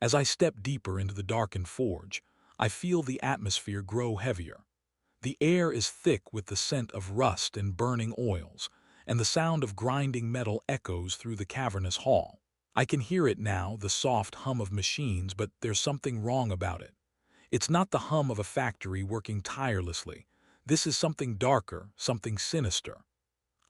As I step deeper into the darkened forge, I feel the atmosphere grow heavier. The air is thick with the scent of rust and burning oils, and the sound of grinding metal echoes through the cavernous hall. I can hear it now, the soft hum of machines, but there's something wrong about it. It's not the hum of a factory working tirelessly. This is something darker, something sinister.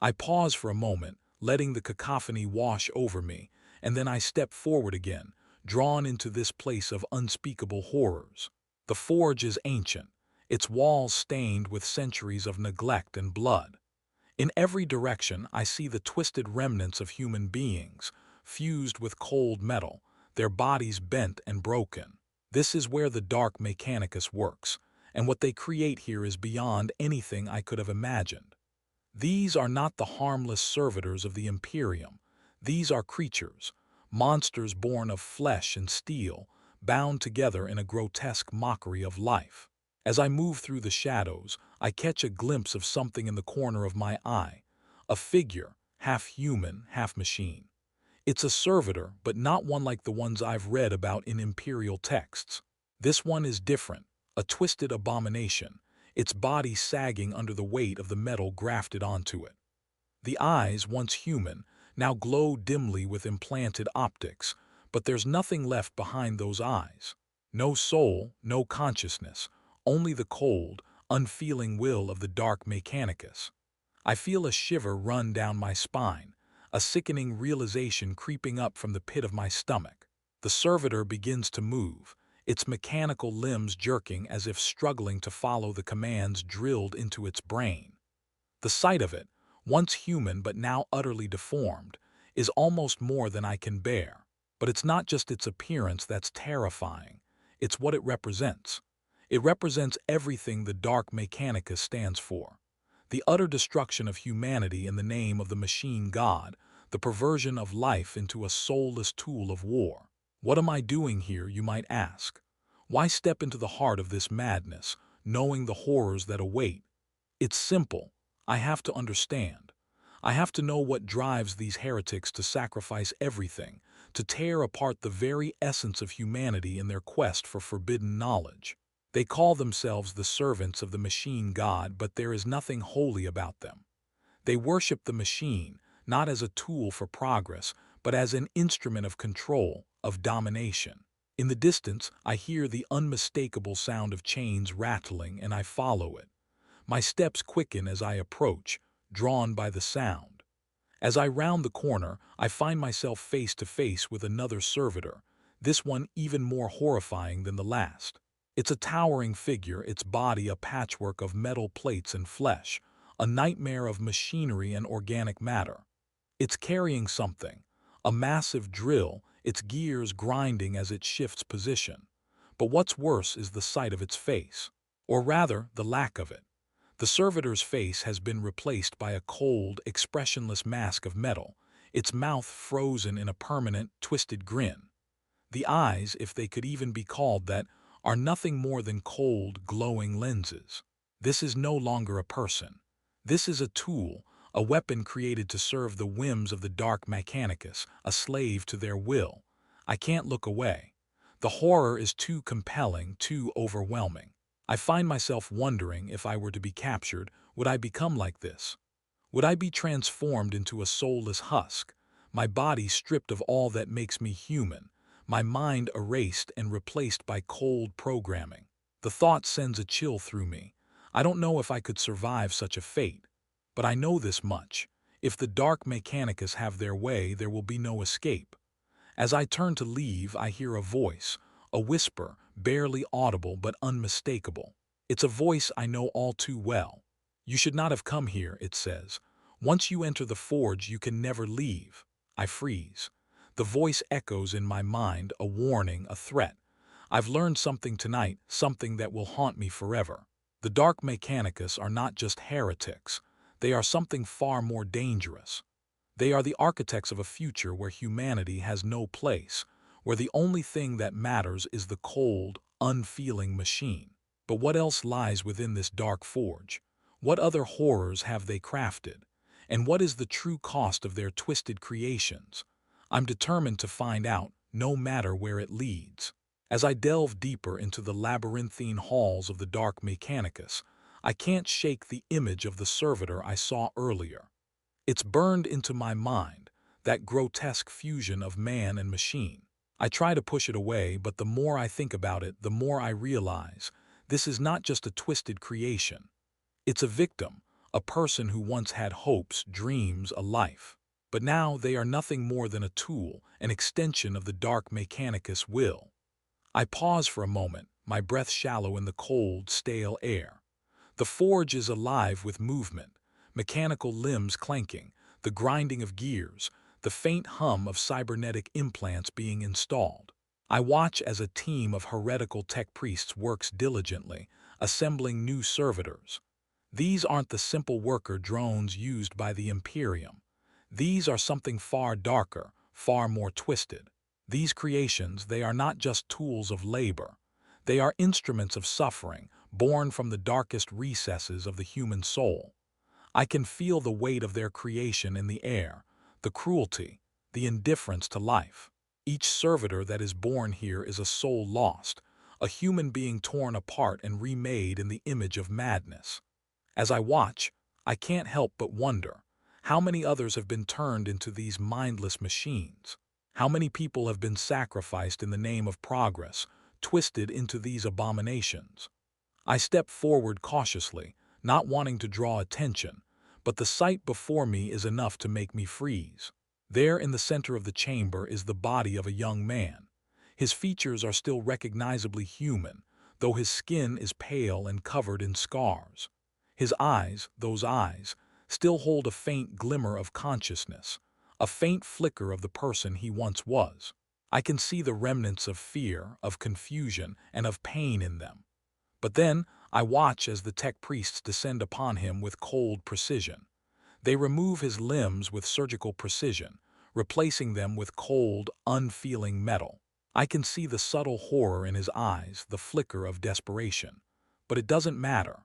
I pause for a moment, letting the cacophony wash over me, and then I step forward again, drawn into this place of unspeakable horrors. The forge is ancient, its walls stained with centuries of neglect and blood. In every direction I see the twisted remnants of human beings, fused with cold metal, their bodies bent and broken. This is where the Dark Mechanicus works, and what they create here is beyond anything I could have imagined. These are not the harmless servitors of the Imperium. These are creatures, monsters born of flesh and steel, bound together in a grotesque mockery of life. As I move through the shadows, I catch a glimpse of something in the corner of my eye, a figure, half human, half machine. It's a servitor, but not one like the ones I've read about in Imperial texts. This one is different, a twisted abomination, its body sagging under the weight of the metal grafted onto it. The eyes, once human, now glow dimly with implanted optics, but there's nothing left behind those eyes. No soul, no consciousness, only the cold, unfeeling will of the Dark Mechanicus. I feel a shiver run down my spine, a sickening realization creeping up from the pit of my stomach. The servitor begins to move, its mechanical limbs jerking as if struggling to follow the commands drilled into its brain. The sight of it, once human but now utterly deformed, is almost more than I can bear. But it's not just its appearance that's terrifying, it's what it represents. It represents everything the Dark Mechanicus stands for. The utter destruction of humanity in the name of the machine god, the perversion of life into a soulless tool of war. What am I doing here, you might ask? Why step into the heart of this madness, knowing the horrors that await? It's simple. I have to understand. I have to know what drives these heretics to sacrifice everything, to tear apart the very essence of humanity in their quest for forbidden knowledge. They call themselves the servants of the machine god, but there is nothing holy about them. They worship the machine, not as a tool for progress, but as an instrument of control, of domination. In the distance, I hear the unmistakable sound of chains rattling, and I follow it. My steps quicken as I approach, drawn by the sound. As I round the corner, I find myself face to face with another servitor, this one even more horrifying than the last. It's a towering figure, its body a patchwork of metal plates and flesh, a nightmare of machinery and organic matter. It's carrying something, a massive drill, its gears grinding as it shifts position. But what's worse is the sight of its face, or rather, the lack of it. The servitor's face has been replaced by a cold, expressionless mask of metal, its mouth frozen in a permanent, twisted grin. The eyes, if they could even be called that, are nothing more than cold, glowing lenses. This is no longer a person. This is a tool, a weapon created to serve the whims of the Dark Mechanicus, a slave to their will. I can't look away. The horror is too compelling, too overwhelming. I find myself wondering, if I were to be captured, would I become like this? Would I be transformed into a soulless husk, my body stripped of all that makes me human, my mind erased and replaced by cold programming? The thought sends a chill through me. I don't know if I could survive such a fate, but I know this much. If the Dark Mechanicus have their way, there will be no escape. As I turn to leave, I hear a voice, a whisper, barely audible but unmistakable. It's a voice I know all too well. "You should not have come here," it says. "Once you enter the forge, you can never leave." I freeze. The voice echoes in my mind, a warning, a threat. I've learned something tonight, something that will haunt me forever. The Dark Mechanicus are not just heretics. They are something far more dangerous. They are the architects of a future where humanity has no place, where the only thing that matters is the cold, unfeeling machine. But what else lies within this dark forge? What other horrors have they crafted? And what is the true cost of their twisted creations? I'm determined to find out, no matter where it leads. As I delve deeper into the labyrinthine halls of the Dark Mechanicus, I can't shake the image of the servitor I saw earlier. It's burned into my mind, that grotesque fusion of man and machine. I try to push it away, but the more I think about it, the more I realize this is not just a twisted creation. It's a victim, a person who once had hopes, dreams, a life. But now they are nothing more than a tool, an extension of the Dark Mechanicus will. I pause for a moment, my breath shallow in the cold, stale air. The forge is alive with movement, mechanical limbs clanking, the grinding of gears, the faint hum of cybernetic implants being installed. I watch as a team of heretical tech priests works diligently, assembling new servitors. These aren't the simple worker drones used by the Imperium. These are something far darker, far more twisted. These creations, they are not just tools of labor. They are instruments of suffering, born from the darkest recesses of the human soul. I can feel the weight of their creation in the air, the cruelty, the indifference to life. Each servitor that is born here is a soul lost, a human being torn apart and remade in the image of madness. As I watch, I can't help but wonder, how many others have been turned into these mindless machines? How many people have been sacrificed in the name of progress, twisted into these abominations? I step forward cautiously, not wanting to draw attention, but the sight before me is enough to make me freeze. There in the center of the chamber is the body of a young man. His features are still recognizably human, though his skin is pale and covered in scars. His eyes, those eyes, still hold a faint glimmer of consciousness, a faint flicker of the person he once was. I can see the remnants of fear, of confusion, and of pain in them. But then, I watch as the tech priests descend upon him with cold precision. They remove his limbs with surgical precision, replacing them with cold, unfeeling metal. I can see the subtle horror in his eyes, the flicker of desperation. But it doesn't matter.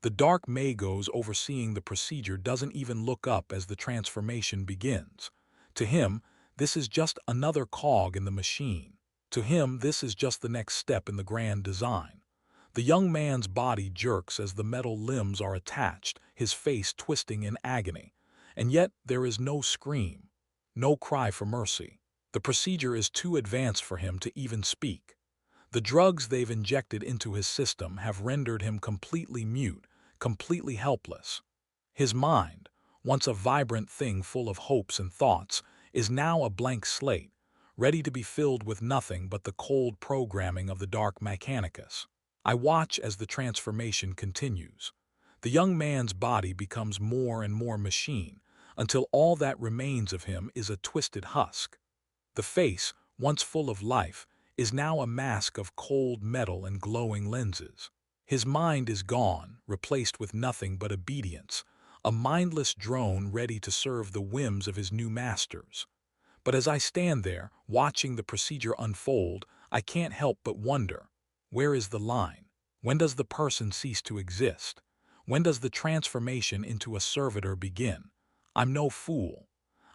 The dark magos overseeing the procedure doesn't even look up as the transformation begins. To him, this is just another cog in the machine. To him, this is just the next step in the grand design. The young man's body jerks as the metal limbs are attached, his face twisting in agony. And yet there is no scream, no cry for mercy. The procedure is too advanced for him to even speak. The drugs they've injected into his system have rendered him completely mute, completely helpless. His mind, once a vibrant thing full of hopes and thoughts, is now a blank slate, ready to be filled with nothing but the cold programming of the Dark Mechanicus. I watch as the transformation continues. The young man's body becomes more and more machine, until all that remains of him is a twisted husk. The face, once full of life, is now a mask of cold metal and glowing lenses. His mind is gone, replaced with nothing but obedience, a mindless drone ready to serve the whims of his new masters. But as I stand there, watching the procedure unfold, I can't help but wonder, where is the line? When does the person cease to exist? When does the transformation into a servitor begin? I'm no fool.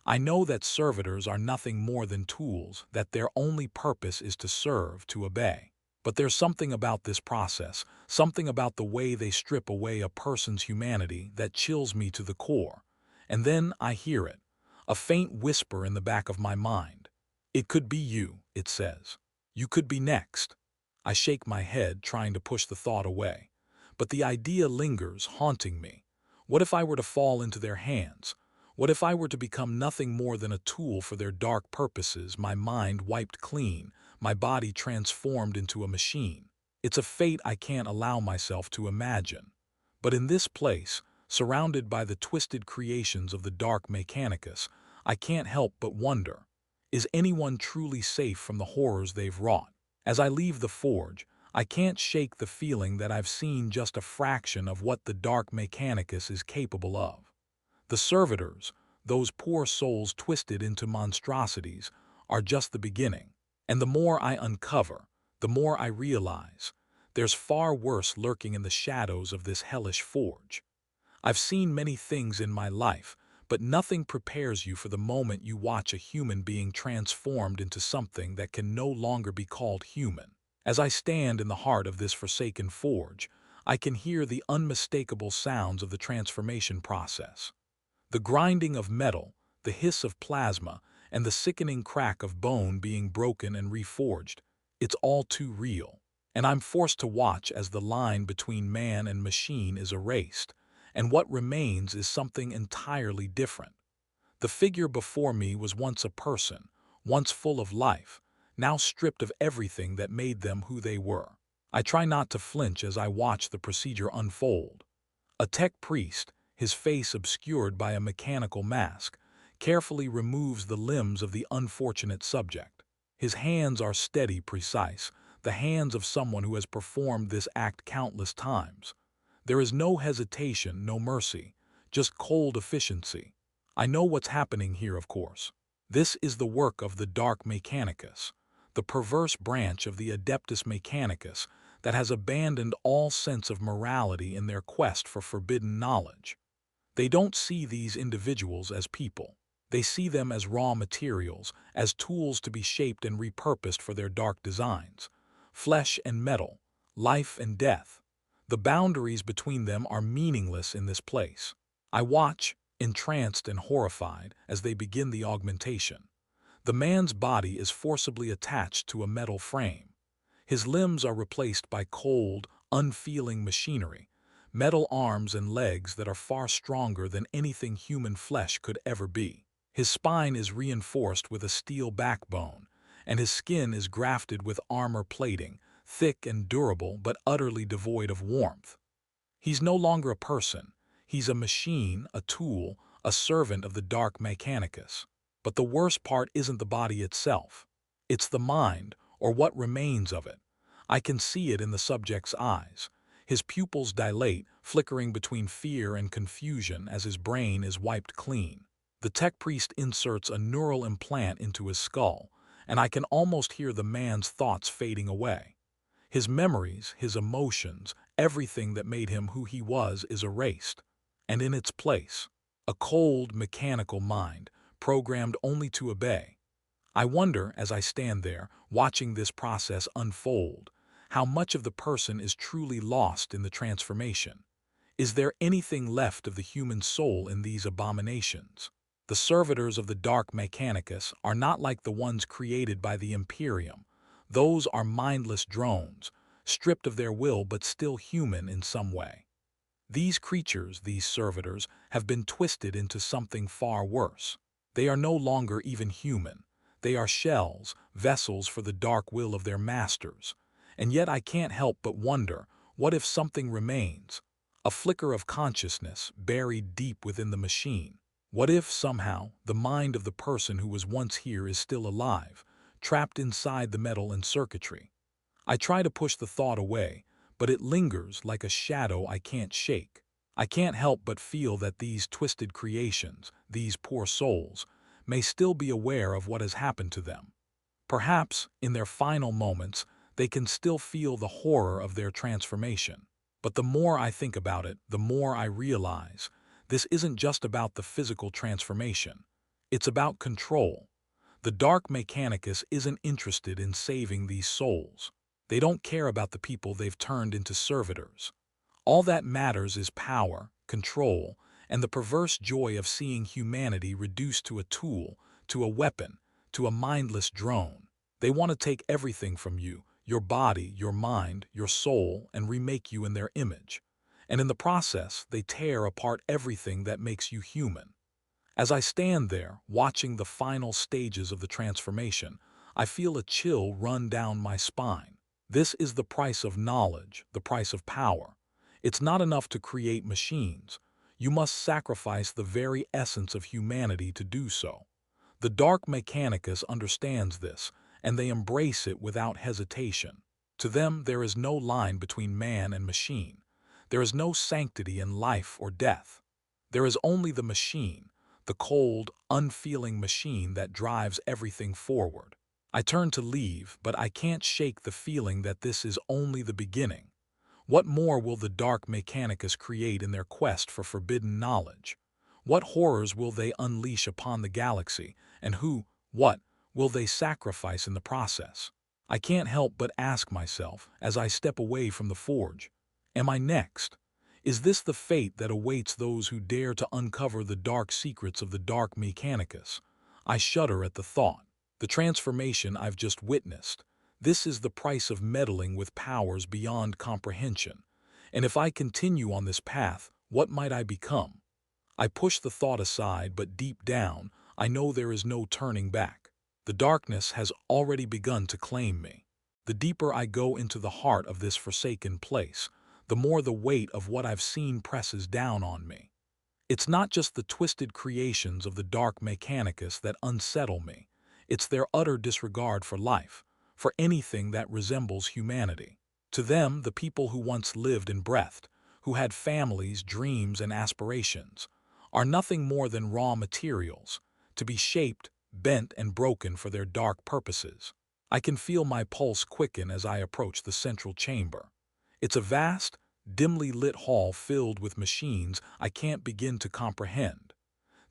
I know that servitors are nothing more than tools, that their only purpose is to serve, to obey. But there's something about this process, something about the way they strip away a person's humanity that chills me to the core. And then I hear it, a faint whisper in the back of my mind. It could be you, it says. You could be next. I shake my head, trying to push the thought away. But the idea lingers, haunting me. What if I were to fall into their hands? What if I were to become nothing more than a tool for their dark purposes, my mind wiped clean, my body transformed into a machine? It's a fate I can't allow myself to imagine. But in this place, surrounded by the twisted creations of the Dark Mechanicus, I can't help but wonder, is anyone truly safe from the horrors they've wrought? As I leave the forge, I can't shake the feeling that I've seen just a fraction of what the Dark Mechanicus is capable of. The servitors, those poor souls twisted into monstrosities, are just the beginning. And the more I uncover, the more I realize, there's far worse lurking in the shadows of this hellish forge. I've seen many things in my life, but nothing prepares you for the moment you watch a human being transformed into something that can no longer be called human. As I stand in the heart of this forsaken forge, I can hear the unmistakable sounds of the transformation process. The grinding of metal, the hiss of plasma, and the sickening crack of bone being broken and reforged. It's all too real. And I'm forced to watch as the line between man and machine is erased, and what remains is something entirely different. The figure before me was once a person, once full of life, now stripped of everything that made them who they were. I try not to flinch as I watch the procedure unfold. A tech priest, his face obscured by a mechanical mask, carefully removes the limbs of the unfortunate subject. His hands are steady, precise, the hands of someone who has performed this act countless times. There is no hesitation, no mercy, just cold efficiency. I know what's happening here, of course. This is the work of the Dark Mechanicus, the perverse branch of the Adeptus Mechanicus that has abandoned all sense of morality in their quest for forbidden knowledge. They don't see these individuals as people. They see them as raw materials, as tools to be shaped and repurposed for their dark designs. Flesh and metal, life and death. The boundaries between them are meaningless in this place. I watch, entranced and horrified, as they begin the augmentation. The man's body is forcibly attached to a metal frame. His limbs are replaced by cold, unfeeling machinery, metal arms and legs that are far stronger than anything human flesh could ever be. His spine is reinforced with a steel backbone, and his skin is grafted with armor plating, thick and durable but utterly devoid of warmth. He's no longer a person. He's a machine, a tool, a servant of the Dark Mechanicus. But the worst part isn't the body itself. It's the mind, or what remains of it. I can see it in the subject's eyes. His pupils dilate, flickering between fear and confusion as his brain is wiped clean. The tech priest inserts a neural implant into his skull, and I can almost hear the man's thoughts fading away. His memories, his emotions, everything that made him who he was is erased. And in its place, a cold, mechanical mind, programmed only to obey. I wonder, as I stand there, watching this process unfold, how much of the person is truly lost in the transformation. Is there anything left of the human soul in these abominations? The servitors of the Dark Mechanicus are not like the ones created by the Imperium. Those are mindless drones, stripped of their will but still human in some way. These creatures, these servitors, have been twisted into something far worse. They are no longer even human. They are shells, vessels for the dark will of their masters. And yet I can't help but wonder, what if something remains? A flicker of consciousness buried deep within the machine. What if, somehow, the mind of the person who was once here is still alive, trapped inside the metal and circuitry? I try to push the thought away, but it lingers like a shadow I can't shake. I can't help but feel that these twisted creations, these poor souls, may still be aware of what has happened to them. Perhaps, in their final moments, they can still feel the horror of their transformation. But the more I think about it, the more I realize this isn't just about the physical transformation. It's about control. The Dark Mechanicus isn't interested in saving these souls. They don't care about the people they've turned into servitors. All that matters is power, control, and the perverse joy of seeing humanity reduced to a tool, to a weapon, to a mindless drone. They want to take everything from you, your body, your mind, your soul, and remake you in their image. And in the process, they tear apart everything that makes you human. As I stand there, watching the final stages of the transformation, I feel a chill run down my spine. This is the price of knowledge, the price of power. It's not enough to create machines. You must sacrifice the very essence of humanity to do so. The Dark Mechanicus understands this, and they embrace it without hesitation. To them, there is no line between man and machine. There is no sanctity in life or death. There is only the machine, the cold, unfeeling machine that drives everything forward. I turn to leave, but I can't shake the feeling that this is only the beginning. What more will the Dark Mechanicus create in their quest for forbidden knowledge? What horrors will they unleash upon the galaxy, and what, will they sacrifice in the process? I can't help but ask myself as I step away from the forge, am I next? Is this the fate that awaits those who dare to uncover the dark secrets of the Dark Mechanicus? I shudder at the thought. The transformation I've just witnessed. This is the price of meddling with powers beyond comprehension. And if I continue on this path, what might I become? I push the thought aside, but deep down, I know there is no turning back. The darkness has already begun to claim me. The deeper I go into the heart of this forsaken place, the more the weight of what I've seen presses down on me. It's not just the twisted creations of the Dark Mechanicus that unsettle me. It's their utter disregard for life, for anything that resembles humanity. To them, the people who once lived and breathed, who had families, dreams, and aspirations, are nothing more than raw materials, to be shaped, bent, and broken for their dark purposes. I can feel my pulse quicken as I approach the central chamber. It's a vast, dimly lit hall filled with machines I can't begin to comprehend.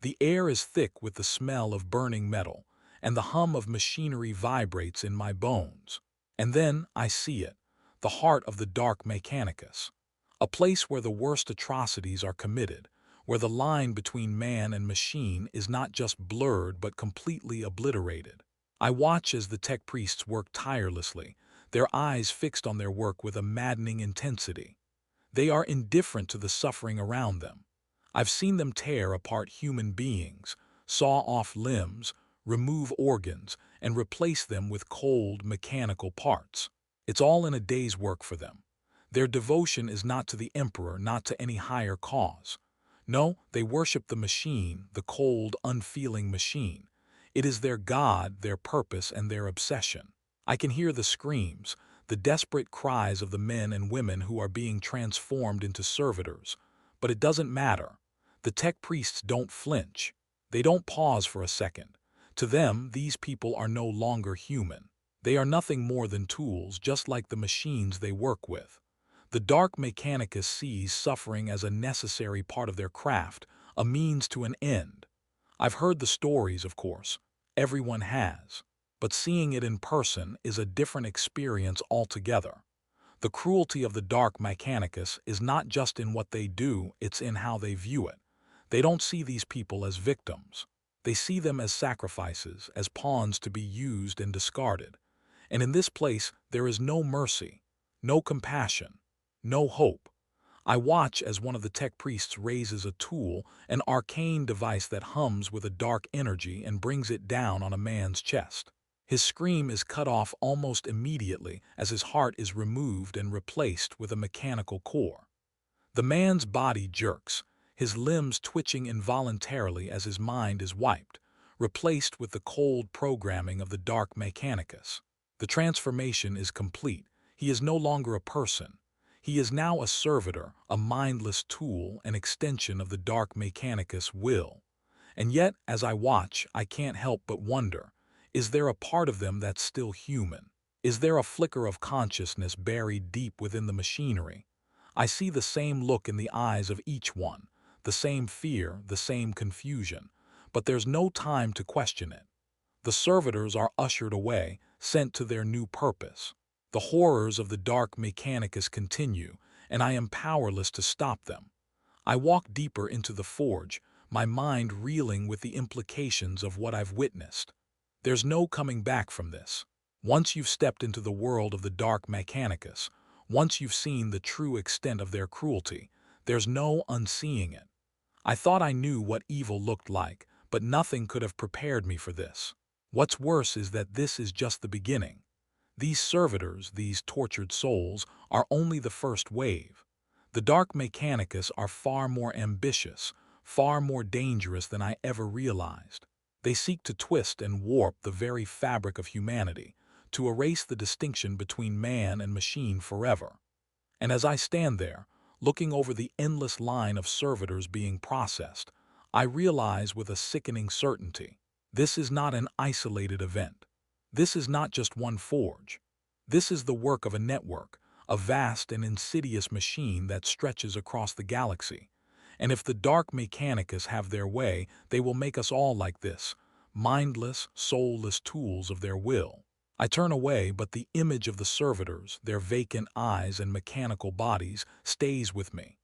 The air is thick with the smell of burning metal, and the hum of machinery vibrates in my bones. And then I see it, the heart of the Dark Mechanicus. A place where the worst atrocities are committed, where the line between man and machine is not just blurred but completely obliterated. I watch as the tech priests work tirelessly, their eyes fixed on their work with a maddening intensity. They are indifferent to the suffering around them. I've seen them tear apart human beings, saw off limbs, remove organs, and replace them with cold, mechanical parts. It's all in a day's work for them. Their devotion is not to the emperor, not to any higher cause. No, they worship the machine, the cold, unfeeling machine. It is their god, their purpose, and their obsession. I can hear the screams, the desperate cries of the men and women who are being transformed into servitors. But it doesn't matter. The tech priests don't flinch. They don't pause for a second. To them, these people are no longer human. They are nothing more than tools, just like the machines they work with. The Dark Mechanicus sees suffering as a necessary part of their craft, a means to an end. I've heard the stories, of course. Everyone has. But seeing it in person is a different experience altogether. The cruelty of the Dark Mechanicus is not just in what they do, it's in how they view it. They don't see these people as victims. They see them as sacrifices, as pawns to be used and discarded. And in this place, there is no mercy, no compassion, no hope. I watch as one of the tech priests raises a tool, an arcane device that hums with a dark energy and brings it down on a man's chest. His scream is cut off almost immediately as his heart is removed and replaced with a mechanical core. The man's body jerks, his limbs twitching involuntarily as his mind is wiped, replaced with the cold programming of the Dark Mechanicus. The transformation is complete. He is no longer a person. He is now a servitor, a mindless tool, an extension of the Dark Mechanicus' will. And yet, as I watch, I can't help but wonder, is there a part of them that's still human? Is there a flicker of consciousness buried deep within the machinery? I see the same look in the eyes of each one, the same fear, the same confusion, but there's no time to question it. The servitors are ushered away, sent to their new purpose. The horrors of the Dark Mechanicus continue, and I am powerless to stop them. I walk deeper into the forge, my mind reeling with the implications of what I've witnessed. There's no coming back from this. Once you've stepped into the world of the Dark Mechanicus, once you've seen the true extent of their cruelty, there's no unseeing it. I thought I knew what evil looked like, but nothing could have prepared me for this. What's worse is that this is just the beginning. These servitors, these tortured souls, are only the first wave. The Dark Mechanicus are far more ambitious, far more dangerous than I ever realized. They seek to twist and warp the very fabric of humanity, to erase the distinction between man and machine forever. And as I stand there, looking over the endless line of servitors being processed, I realize with a sickening certainty, this is not an isolated event. This is not just one forge. This is the work of a network, a vast and insidious machine that stretches across the galaxy. And if the Dark Mechanicus have their way, they will make us all like this, mindless, soulless tools of their will. I turn away, but the image of the servitors, their vacant eyes and mechanical bodies, stays with me.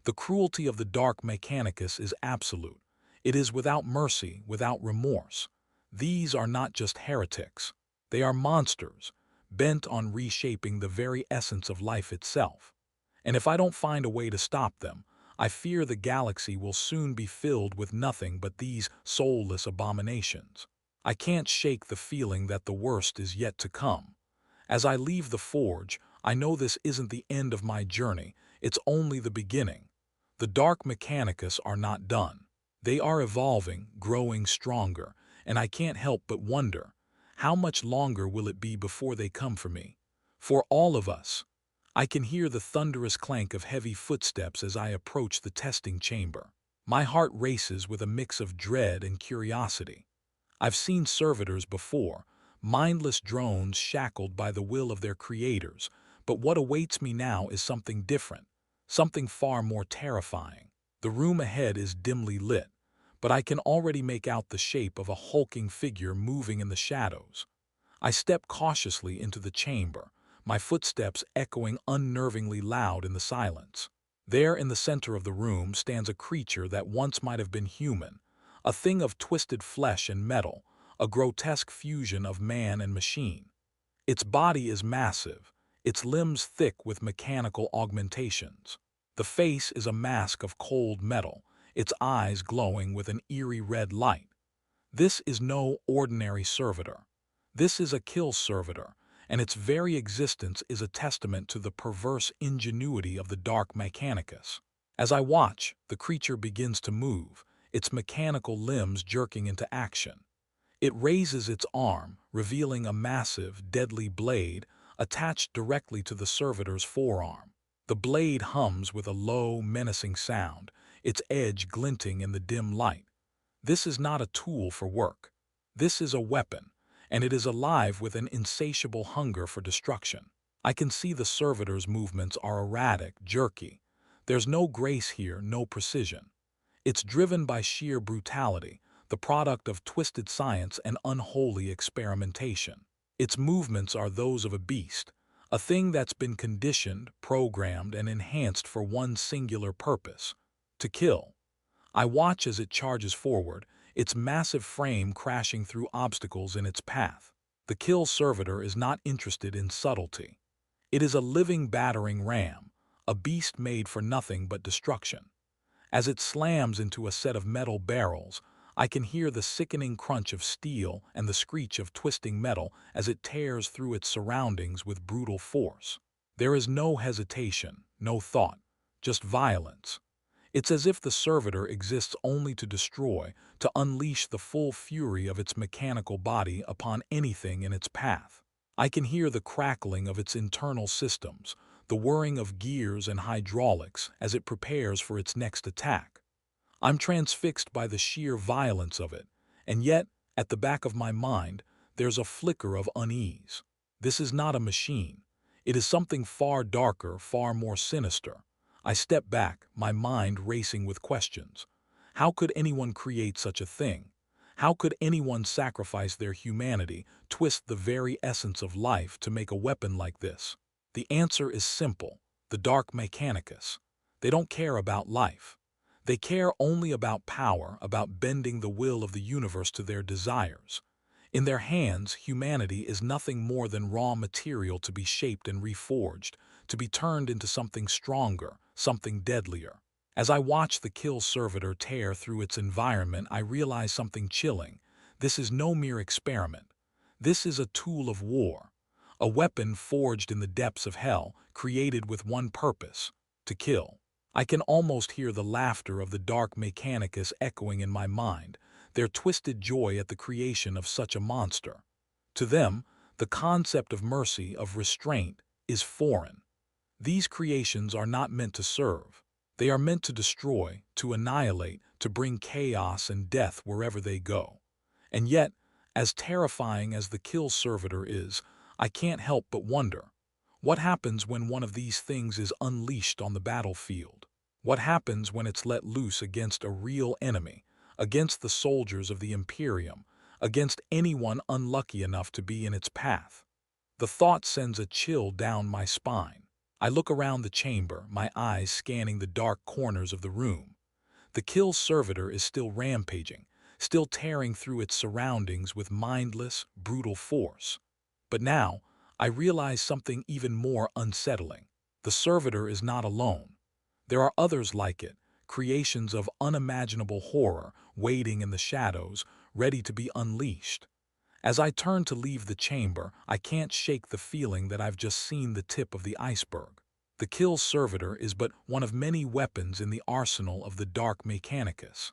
The cruelty of the Dark Mechanicus is absolute. It is without mercy, without remorse. These are not just heretics. They are monsters, bent on reshaping the very essence of life itself. And if I don't find a way to stop them, I fear the galaxy will soon be filled with nothing but these soulless abominations. I can't shake the feeling that the worst is yet to come. As I leave the forge, I know this isn't the end of my journey, it's only the beginning. The Dark Mechanicus are not done. They are evolving, growing stronger, and I can't help but wonder, how much longer will it be before they come for me? For all of us. I can hear the thunderous clank of heavy footsteps as I approach the testing chamber. My heart races with a mix of dread and curiosity. I've seen servitors before, mindless drones shackled by the will of their creators, but what awaits me now is something different, something far more terrifying. The room ahead is dimly lit, but I can already make out the shape of a hulking figure moving in the shadows. I step cautiously into the chamber, my footsteps echoing unnervingly loud in the silence. There in the center of the room stands a creature that once might have been human, a thing of twisted flesh and metal, a grotesque fusion of man and machine. Its body is massive, its limbs thick with mechanical augmentations. The face is a mask of cold metal, its eyes glowing with an eerie red light. This is no ordinary servitor. This is a kill servitor, and its very existence is a testament to the perverse ingenuity of the Dark Mechanicus. As I watch, the creature begins to move, its mechanical limbs jerking into action. It raises its arm, revealing a massive, deadly blade attached directly to the servitor's forearm. The blade hums with a low, menacing sound, its edge glinting in the dim light. This is not a tool for work. This is a weapon, and it is alive with an insatiable hunger for destruction. I can see the servitor's movements are erratic, jerky. There's no grace here, no precision. It's driven by sheer brutality, the product of twisted science and unholy experimentation. Its movements are those of a beast, a thing that's been conditioned, programmed, and enhanced for one singular purpose: to kill. I watch as it charges forward, its massive frame crashing through obstacles in its path. The kill servitor is not interested in subtlety. It is a living battering ram, a beast made for nothing but destruction. As it slams into a set of metal barrels, I can hear the sickening crunch of steel and the screech of twisting metal as it tears through its surroundings with brutal force. There is no hesitation, no thought, just violence. It's as if the servitor exists only to destroy, to unleash the full fury of its mechanical body upon anything in its path. I can hear the crackling of its internal systems, the whirring of gears and hydraulics as it prepares for its next attack. I'm transfixed by the sheer violence of it, and yet, at the back of my mind, there's a flicker of unease. This is not a machine. It is something far darker, far more sinister. I step back, my mind racing with questions. How could anyone create such a thing? How could anyone sacrifice their humanity, twist the very essence of life to make a weapon like this? The answer is simple: the Dark Mechanicus. They don't care about life. They care only about power, about bending the will of the universe to their desires. In their hands, humanity is nothing more than raw material to be shaped and reforged, to be turned into something stronger, something deadlier. As I watch the kill servitor tear through its environment, I realize something chilling. This is no mere experiment. This is a tool of war, a weapon forged in the depths of hell, created with one purpose: to kill. I can almost hear the laughter of the Dark Mechanicus echoing in my mind, their twisted joy at the creation of such a monster. To them, the concept of mercy, of restraint, is foreign. These creations are not meant to serve. They are meant to destroy, to annihilate, to bring chaos and death wherever they go. And yet, as terrifying as the kill servitor is, I can't help but wonder, what happens when one of these things is unleashed on the battlefield? What happens when it's let loose against a real enemy, against the soldiers of the Imperium, against anyone unlucky enough to be in its path? The thought sends a chill down my spine. I look around the chamber, my eyes scanning the dark corners of the room. The kill servitor is still rampaging, still tearing through its surroundings with mindless, brutal force. But now, I realize something even more unsettling. The servitor is not alone. There are others like it, creations of unimaginable horror, waiting in the shadows, ready to be unleashed. As I turn to leave the chamber, I can't shake the feeling that I've just seen the tip of the iceberg. The kill servitor is but one of many weapons in the arsenal of the Dark Mechanicus.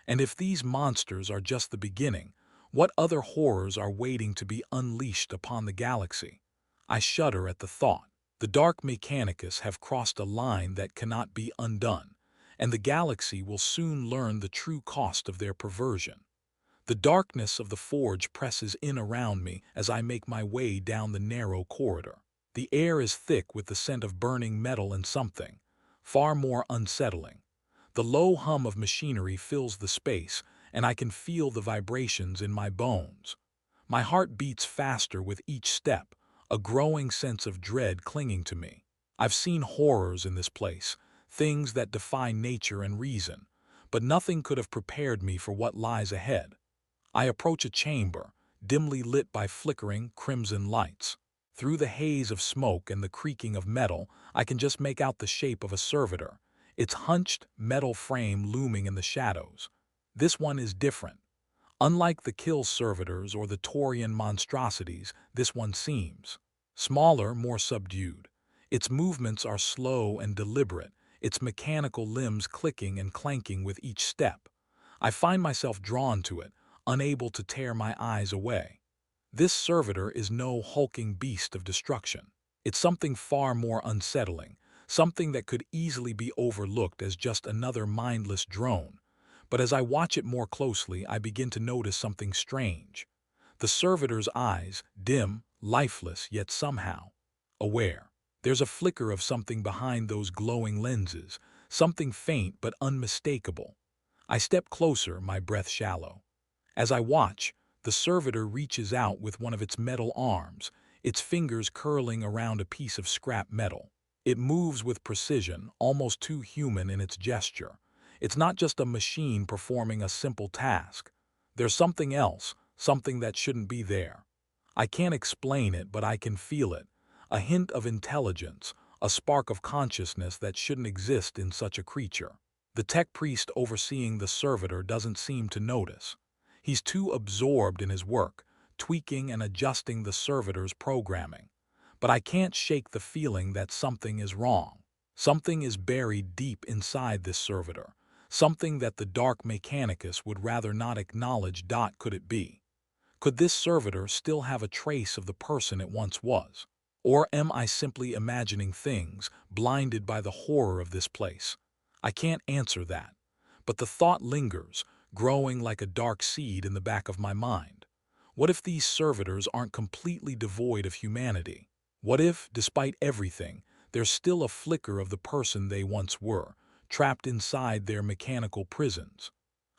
And if these monsters are just the beginning, what other horrors are waiting to be unleashed upon the galaxy? I shudder at the thought. The Dark Mechanicus have crossed a line that cannot be undone, and the galaxy will soon learn the true cost of their perversion. The darkness of the forge presses in around me as I make my way down the narrow corridor. The air is thick with the scent of burning metal and something far more unsettling. The low hum of machinery fills the space, and I can feel the vibrations in my bones. My heart beats faster with each step, a growing sense of dread clinging to me. I've seen horrors in this place, things that defy nature and reason, but nothing could have prepared me for what lies ahead. I approach a chamber, dimly lit by flickering crimson lights. Through the haze of smoke and the creaking of metal, I can just make out the shape of a servitor, its hunched metal frame looming in the shadows. This one is different. Unlike the kill servitors or the Taurian monstrosities, this one seems smaller, more subdued. Its movements are slow and deliberate, its mechanical limbs clicking and clanking with each step. I find myself drawn to it, unable to tear my eyes away. This servitor is no hulking beast of destruction. It's something far more unsettling, something that could easily be overlooked as just another mindless drone. But as I watch it more closely, I begin to notice something strange. The servitor's eyes, dim, lifeless, yet somehow aware. There's a flicker of something behind those glowing lenses, something faint but unmistakable. I step closer, my breath shallow. As I watch, the servitor reaches out with one of its metal arms, its fingers curling around a piece of scrap metal. It moves with precision, almost too human in its gesture. It's not just a machine performing a simple task. There's something else, something that shouldn't be there. I can't explain it, but I can feel it. A hint of intelligence, a spark of consciousness that shouldn't exist in such a creature. The tech priest overseeing the servitor doesn't seem to notice. He's too absorbed in his work, tweaking and adjusting the servitor's programming. But I can't shake the feeling that something is wrong. Something is buried deep inside this servitor, something that the Dark Mechanicus would rather not acknowledge. Could it be? Could this servitor still have a trace of the person it once was? Or am I simply imagining things, blinded by the horror of this place? I can't answer that. But the thought lingers, growing like a dark seed in the back of my mind. What if these servitors aren't completely devoid of humanity? What if, despite everything, there's still a flicker of the person they once were, trapped inside their mechanical prisons?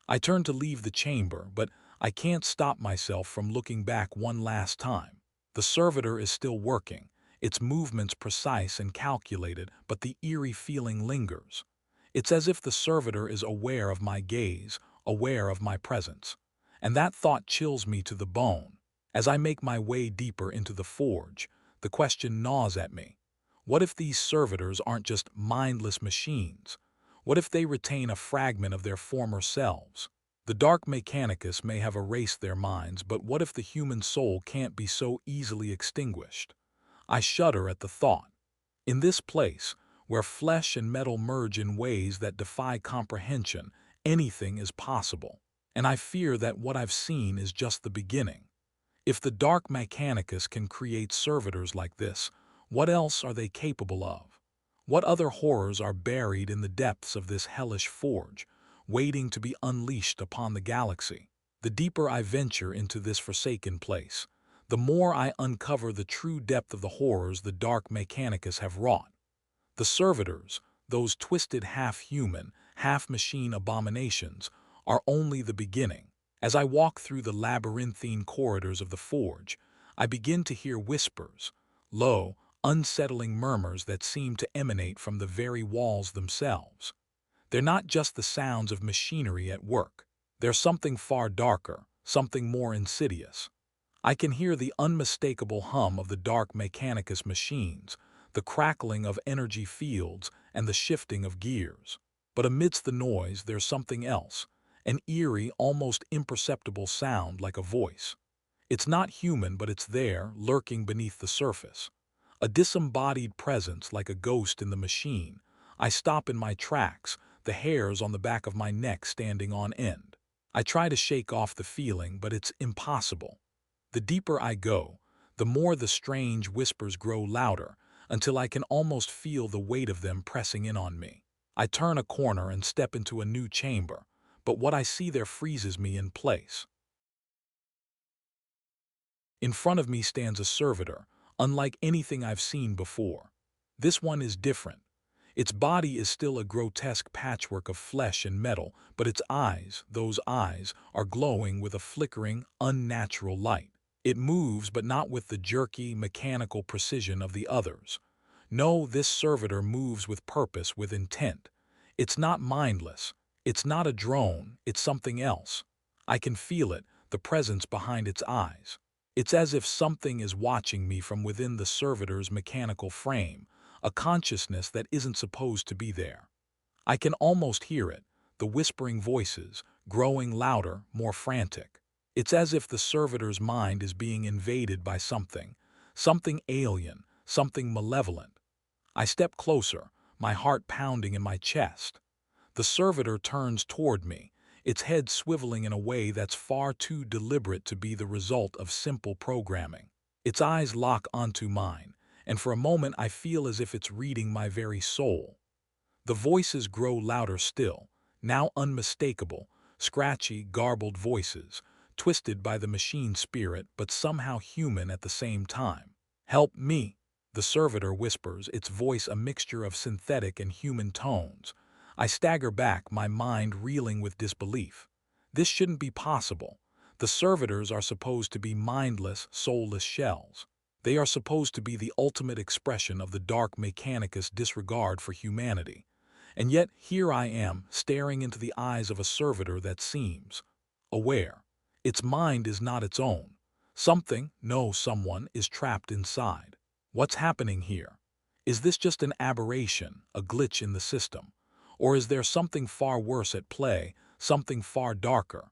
I turn to leave the chamber, but I can't stop myself from looking back one last time. The servitor is still working, its movements precise and calculated, but the eerie feeling lingers. It's as if the servitor is aware of my gaze, aware of my presence. And that thought chills me to the bone. As I make my way deeper into the forge, the question gnaws at me. What if these servitors aren't just mindless machines? What if they retain a fragment of their former selves? The Dark Mechanicus may have erased their minds, but what if the human soul can't be so easily extinguished? I shudder at the thought. In this place, where flesh and metal merge in ways that defy comprehension, anything is possible. And I fear that what I've seen is just the beginning. If the Dark Mechanicus can create servitors like this, what else are they capable of? What other horrors are buried in the depths of this hellish forge, waiting to be unleashed upon the galaxy? The deeper I venture into this forsaken place, the more I uncover the true depth of the horrors the Dark Mechanicus have wrought. The servitors, those twisted half-human, half-machine abominations, are only the beginning. As I walk through the labyrinthine corridors of the forge, I begin to hear whispers, low, unsettling murmurs that seem to emanate from the very walls themselves. They're not just the sounds of machinery at work. They're something far darker, something more insidious. I can hear the unmistakable hum of the Dark Mechanicus machines, the crackling of energy fields, and the shifting of gears. But amidst the noise, there's something else, an eerie, almost imperceptible sound like a voice. It's not human, but it's there, lurking beneath the surface. A disembodied presence like a ghost in the machine. I stop in my tracks, the hairs on the back of my neck standing on end. I try to shake off the feeling, but it's impossible. The deeper I go, the more the strange whispers grow louder, until I can almost feel the weight of them pressing in on me. I turn a corner and step into a new chamber, but what I see there freezes me in place. In front of me stands a servitor, unlike anything I've seen before. This one is different. Its body is still a grotesque patchwork of flesh and metal, but its eyes, those eyes, are glowing with a flickering, unnatural light. It moves, but not with the jerky, mechanical precision of the others. No, this servitor moves with purpose, with intent. It's not mindless. It's not a drone. It's something else. I can feel it, the presence behind its eyes. It's as if something is watching me from within the servitor's mechanical frame, a consciousness that isn't supposed to be there. I can almost hear it, the whispering voices, growing louder, more frantic. It's as if the servitor's mind is being invaded by something alien, something malevolent. I step closer, my heart pounding in my chest. The servitor turns toward me, its head swiveling in a way that's far too deliberate to be the result of simple programming. Its eyes lock onto mine, and for a moment I feel as if it's reading my very soul. The voices grow louder still, now unmistakable, scratchy, garbled voices, twisted by the machine spirit but somehow human at the same time. "Help me," the servitor whispers, its voice a mixture of synthetic and human tones. I stagger back, my mind reeling with disbelief. This shouldn't be possible. The servitors are supposed to be mindless, soulless shells. They are supposed to be the ultimate expression of the Dark Mechanicus' disregard for humanity. And yet here I am, staring into the eyes of a servitor that seems aware. Its mind is not its own. Something, no someone, is trapped inside. What's happening here? Is this just an aberration, a glitch in the system? Or is there something far worse at play, something far darker?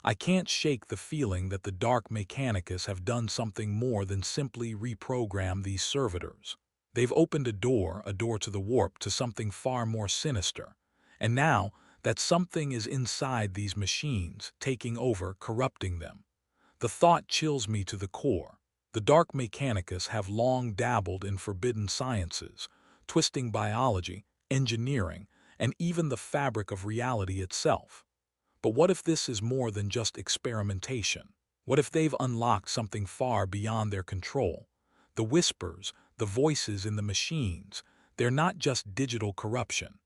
I can't shake the feeling that the Dark Mechanicus have done something more than simply reprogram these servitors. They've opened a door to the warp, to something far more sinister. And now, that something is inside these machines, taking over, corrupting them. The thought chills me to the core. The Dark Mechanicus have long dabbled in forbidden sciences, twisting biology, engineering, and even the fabric of reality itself. But what if this is more than just experimentation? What if they've unlocked something far beyond their control? The whispers, the voices in the machines, they're not just digital corruption.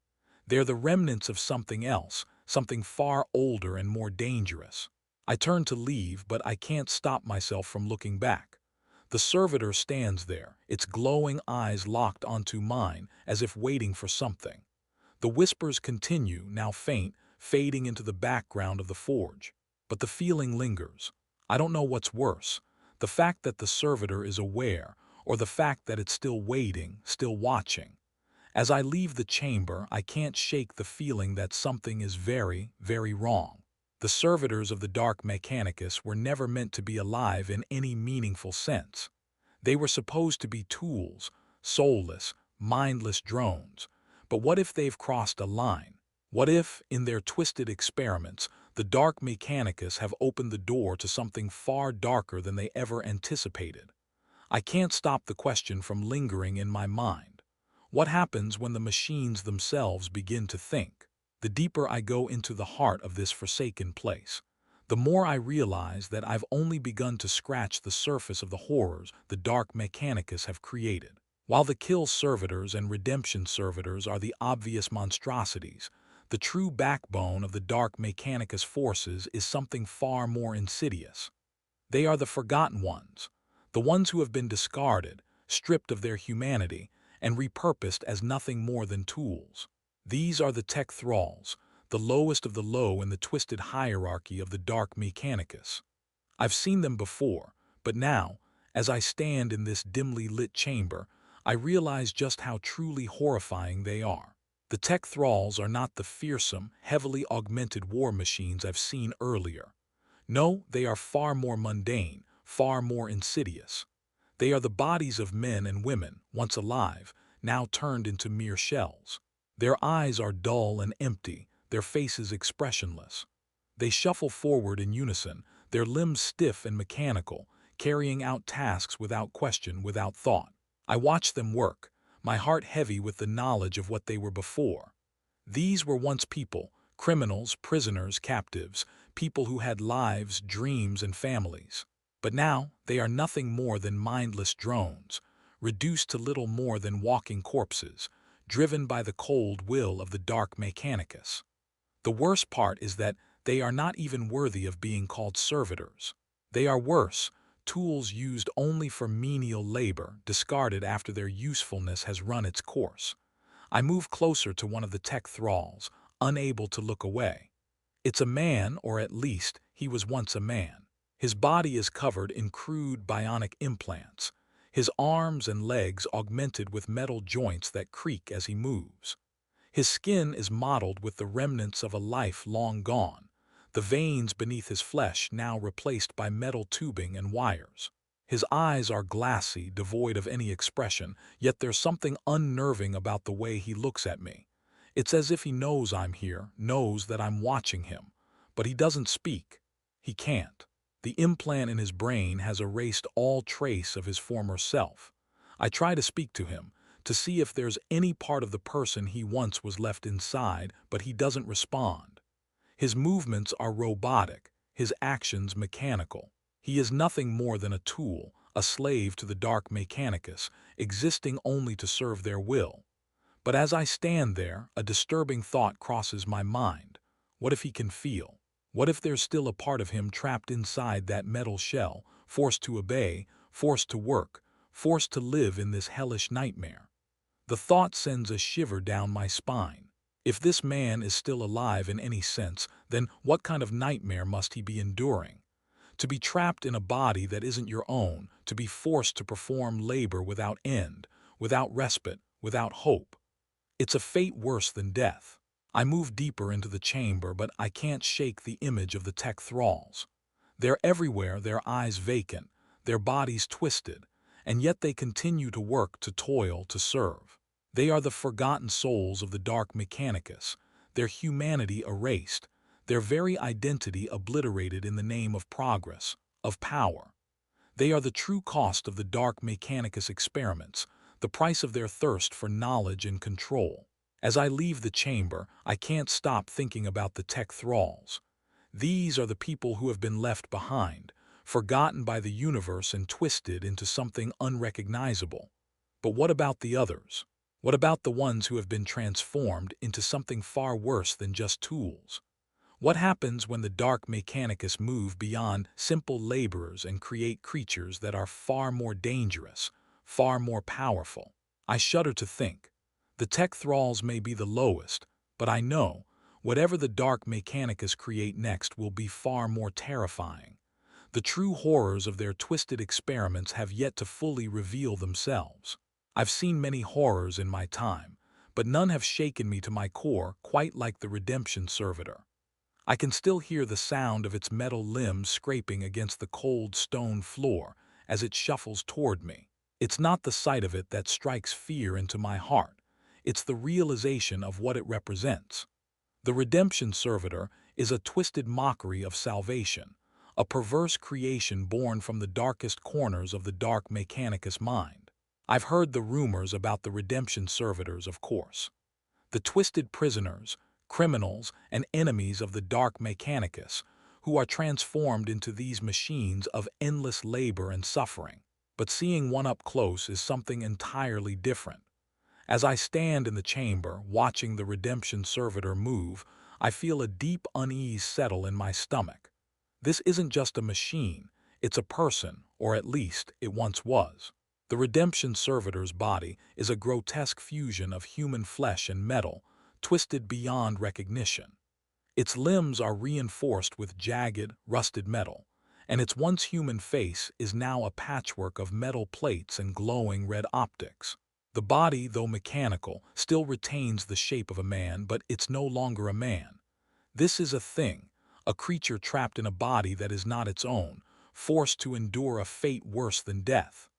They're the remnants of something else, something far older and more dangerous. I turn to leave, but I can't stop myself from looking back. The servitor stands there, its glowing eyes locked onto mine, as if waiting for something. The whispers continue, now faint, fading into the background of the forge. But the feeling lingers. I don't know what's worse, the fact that the servitor is aware, or the fact that it's still waiting, still watching. As I leave the chamber, I can't shake the feeling that something is very, very wrong. The servitors of the Dark Mechanicus were never meant to be alive in any meaningful sense. They were supposed to be tools, soulless, mindless drones. But what if they've crossed a line? What if, in their twisted experiments, the Dark Mechanicus have opened the door to something far darker than they ever anticipated? I can't stop the question from lingering in my mind. What happens when the machines themselves begin to think? The deeper I go into the heart of this forsaken place, the more I realize that I've only begun to scratch the surface of the horrors the Dark Mechanicus have created. While the kill servitors and redemption servitors are the obvious monstrosities, the true backbone of the Dark Mechanicus forces is something far more insidious. They are the forgotten ones, the ones who have been discarded, stripped of their humanity, and repurposed as nothing more than tools. These are the tech thralls, the lowest of the low in the twisted hierarchy of the Dark Mechanicus. I've seen them before, but now, as I stand in this dimly lit chamber, I realize just how truly horrifying they are. The tech thralls are not the fearsome, heavily augmented war machines I've seen earlier. No, they are far more mundane, far more insidious. They are the bodies of men and women, once alive, now turned into mere shells. Their eyes are dull and empty, their faces expressionless. They shuffle forward in unison, their limbs stiff and mechanical, carrying out tasks without question, without thought. I watch them work, my heart heavy with the knowledge of what they were before. These were once people, criminals, prisoners, captives, people who had lives, dreams, and families. But now they are nothing more than mindless drones, reduced to little more than walking corpses, driven by the cold will of the Dark Mechanicus. The worst part is that they are not even worthy of being called servitors. They are worse, tools used only for menial labor, discarded after their usefulness has run its course. I move closer to one of the tech thralls, unable to look away. It's a man, or at least, he was once a man. His body is covered in crude bionic implants, his arms and legs augmented with metal joints that creak as he moves. His skin is mottled with the remnants of a life long gone, the veins beneath his flesh now replaced by metal tubing and wires. His eyes are glassy, devoid of any expression, yet there's something unnerving about the way he looks at me. It's as if he knows I'm here, knows that I'm watching him, but he doesn't speak. He can't. The implant in his brain has erased all trace of his former self. I try to speak to him, to see if there's any part of the person he once was left inside, but he doesn't respond. His movements are robotic, his actions mechanical. He is nothing more than a tool, a slave to the Dark Mechanicus, existing only to serve their will. But as I stand there, a disturbing thought crosses my mind. What if he can feel? What if there's still a part of him trapped inside that metal shell, forced to obey, forced to work, forced to live in this hellish nightmare? The thought sends a shiver down my spine. If this man is still alive in any sense, then what kind of nightmare must he be enduring? To be trapped in a body that isn't your own, to be forced to perform labor without end, without respite, without hope. It's a fate worse than death. I move deeper into the chamber, but I can't shake the image of the tech thralls. They're everywhere, their eyes vacant, their bodies twisted, and yet they continue to work, to toil, to serve. They are the forgotten souls of the Dark Mechanicus, their humanity erased, their very identity obliterated in the name of progress, of power. They are the true cost of the Dark Mechanicus experiments, the price of their thirst for knowledge and control. As I leave the chamber, I can't stop thinking about the tech thralls. These are the people who have been left behind, forgotten by the universe and twisted into something unrecognizable. But what about the others? What about the ones who have been transformed into something far worse than just tools? What happens when the Dark Mechanicus move beyond simple laborers and create creatures that are far more dangerous, far more powerful? I shudder to think. The tech thralls may be the lowest, but I know, whatever the Dark Mechanicus create next will be far more terrifying. The true horrors of their twisted experiments have yet to fully reveal themselves. I've seen many horrors in my time, but none have shaken me to my core quite like the Redemption Servitor. I can still hear the sound of its metal limbs scraping against the cold stone floor as it shuffles toward me. It's not the sight of it that strikes fear into my heart. It's the realization of what it represents. The Redemption Servitor is a twisted mockery of salvation, a perverse creation born from the darkest corners of the Dark Mechanicus mind. I've heard the rumors about the Redemption Servitors, of course. The twisted prisoners, criminals, and enemies of the Dark Mechanicus, who are transformed into these machines of endless labor and suffering. but seeing one up close is something entirely different. As I stand in the chamber, watching the redemption servitor move, I feel a deep unease settle in my stomach. This isn't just a machine, it's a person, or at least it once was. The redemption servitor's body is a grotesque fusion of human flesh and metal, twisted beyond recognition. Its limbs are reinforced with jagged, rusted metal, and its once human face is now a patchwork of metal plates and glowing red optics. The body, though mechanical, still retains the shape of a man, but it's no longer a man. This is a thing, a creature trapped in a body that is not its own, forced to endure a fate worse than death.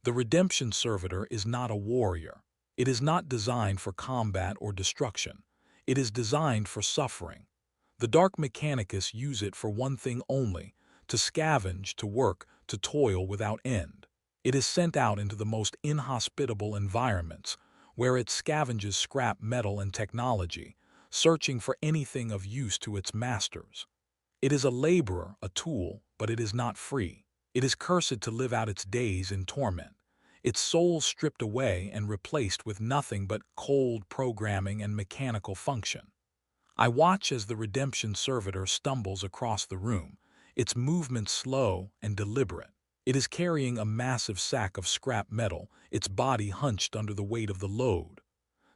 The redemption servitor is not a warrior. It is not designed for combat or destruction. It is designed for suffering. The Dark Mechanicus use it for one thing only, to scavenge, to work, to toil without end. It is sent out into the most inhospitable environments, where it scavenges scrap metal and technology, searching for anything of use to its masters. It is a laborer, a tool, but it is not free. It is cursed to live out its days in torment, its soul stripped away and replaced with nothing but cold programming and mechanical function. I watch as the redemption servitor stumbles across the room, its movements slow and deliberate. It is carrying a massive sack of scrap metal, its body hunched under the weight of the load.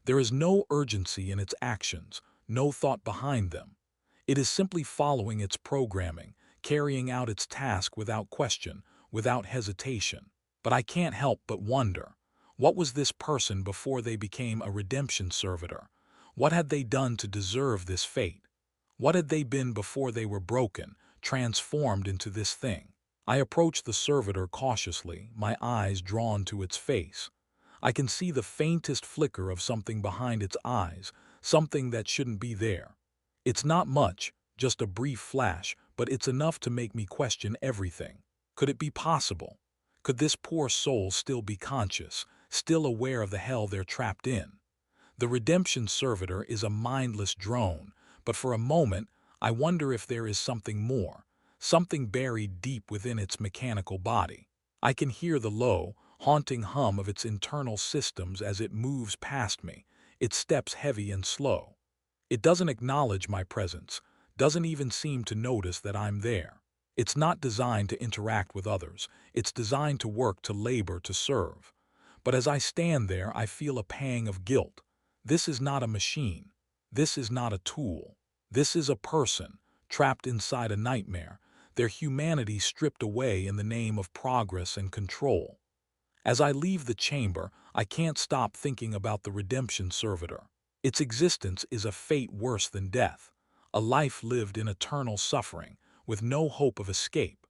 There is no urgency in its actions, no thought behind them. It is simply following its programming, carrying out its task without question, without hesitation. But I can't help but wonder, what was this person before they became a redemption servitor? What had they done to deserve this fate? What had they been before they were broken, transformed into this thing? I approach the servitor cautiously, my eyes drawn to its face. I can see the faintest flicker of something behind its eyes, something that shouldn't be there. It's not much, just a brief flash, but it's enough to make me question everything. Could it be possible? Could this poor soul still be conscious, still aware of the hell they're trapped in? The redemption servitor is a mindless drone, but for a moment, I wonder if there is something more, something buried deep within its mechanical body. I can hear the low, haunting hum of its internal systems as it moves past me, its steps heavy and slow. It doesn't acknowledge my presence, doesn't even seem to notice that I'm there. It's not designed to interact with others, it's designed to work, to labor, to serve. But as I stand there, I feel a pang of guilt. This is not a machine. This is not a tool. This is a person, trapped inside a nightmare, their humanity stripped away in the name of progress and control. As I leave the chamber, I can't stop thinking about the redemption servitor. Its existence is a fate worse than death, a life lived in eternal suffering, with no hope of escape.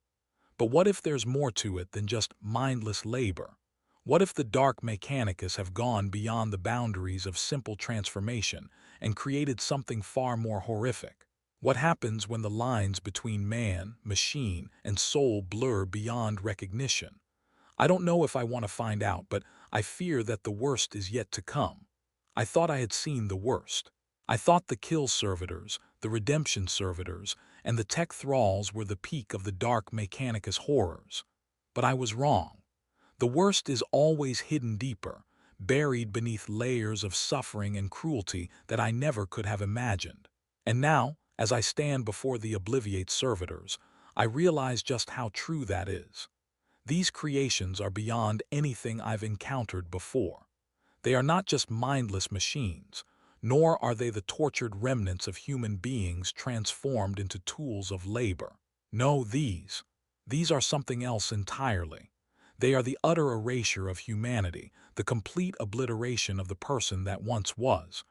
But what if there's more to it than just mindless labor? What if the Dark Mechanicus have gone beyond the boundaries of simple transformation and created something far more horrific? What happens when the lines between man, machine, and soul blur beyond recognition? I don't know if I want to find out, but I fear that the worst is yet to come. I thought I had seen the worst. I thought the kill servitors, the redemption servitors, and the tech thralls were the peak of the Dark Mechanicus horrors. But I was wrong. The worst is always hidden deeper, buried beneath layers of suffering and cruelty that I never could have imagined. And now, as I stand before the obliviate servitors, I realize just how true that is. These creations are beyond anything I've encountered before. They are not just mindless machines, nor are they the tortured remnants of human beings transformed into tools of labor. No, these are something else entirely. They are the utter erasure of humanity, the complete obliteration of the person that once was.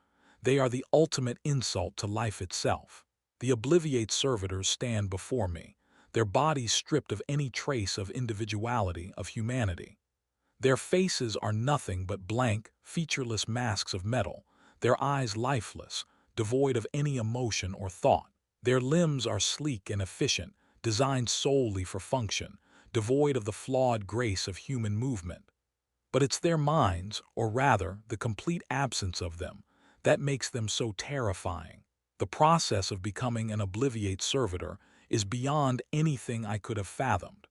They are the ultimate insult to life itself. The obliviate servitors stand before me, their bodies stripped of any trace of individuality, of humanity. Their faces are nothing but blank, featureless masks of metal, their eyes lifeless, devoid of any emotion or thought. Their limbs are sleek and efficient, designed solely for function, devoid of the flawed grace of human movement. But it's their minds, or rather, the complete absence of them, that makes them so terrifying. The process of becoming an obliviate servitor is beyond anything I could have fathomed.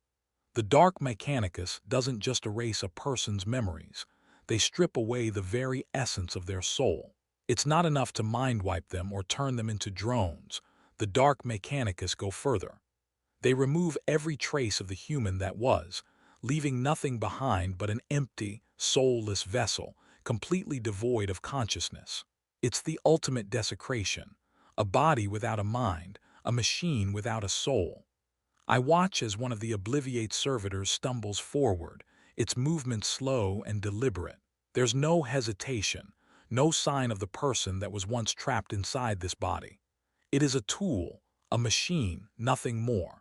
The Dark Mechanicus doesn't just erase a person's memories, they strip away the very essence of their soul. It's not enough to mind-wipe them or turn them into drones. The Dark Mechanicus go further. They remove every trace of the human that was, leaving nothing behind but an empty, soulless vessel, completely devoid of consciousness. It's the ultimate desecration, a body without a mind, a machine without a soul. I watch as one of the Obliviate Servitors stumbles forward, its movement slow and deliberate. There's no hesitation, no sign of the person that was once trapped inside this body. It is a tool, a machine, nothing more.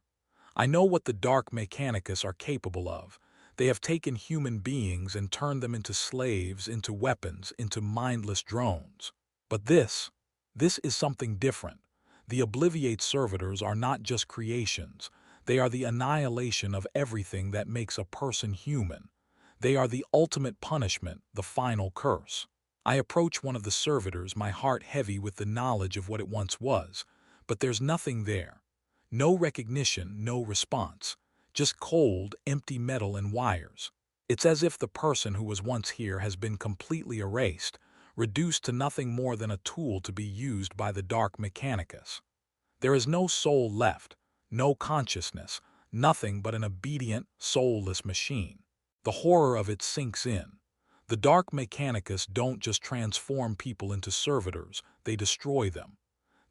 I know what the Dark Mechanicus are capable of. They have taken human beings and turned them into slaves, into weapons, into mindless drones. But this is something different. The Obliviate Servitors are not just creations. They are the annihilation of everything that makes a person human. They are the ultimate punishment, the final curse. I approach one of the servitors, my heart heavy with the knowledge of what it once was, but there's nothing there. No recognition, no response. Just cold, empty metal and wires. It's as if the person who was once here has been completely erased, reduced to nothing more than a tool to be used by the Dark Mechanicus. There is no soul left, no consciousness, nothing but an obedient, soulless machine. The horror of it sinks in. The Dark Mechanicus don't just transform people into servitors, they destroy them.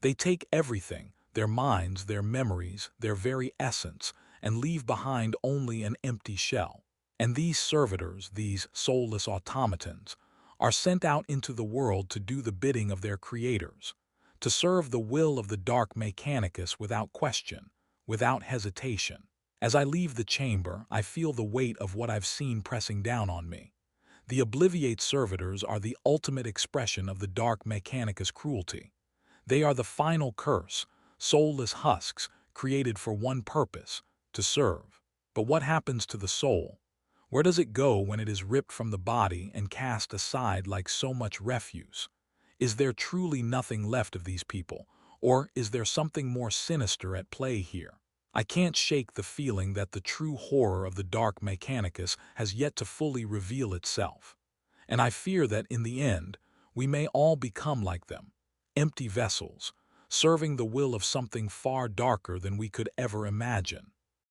They take everything, their minds, their memories, their very essence, and leave behind only an empty shell. And these servitors, these soulless automatons, are sent out into the world to do the bidding of their creators, to serve the will of the Dark Mechanicus without question, without hesitation. As I leave the chamber, I feel the weight of what I've seen pressing down on me. The Obliviate Servitors are the ultimate expression of the Dark Mechanicus cruelty. They are the final curse, soulless husks, created for one purpose, to serve. But what happens to the soul? Where does it go when it is ripped from the body and cast aside like so much refuse? Is there truly nothing left of these people, or is there something more sinister at play here? I can't shake the feeling that the true horror of the Dark Mechanicus has yet to fully reveal itself. And I fear that in the end, we may all become like them, empty vessels, serving the will of something far darker than we could ever imagine.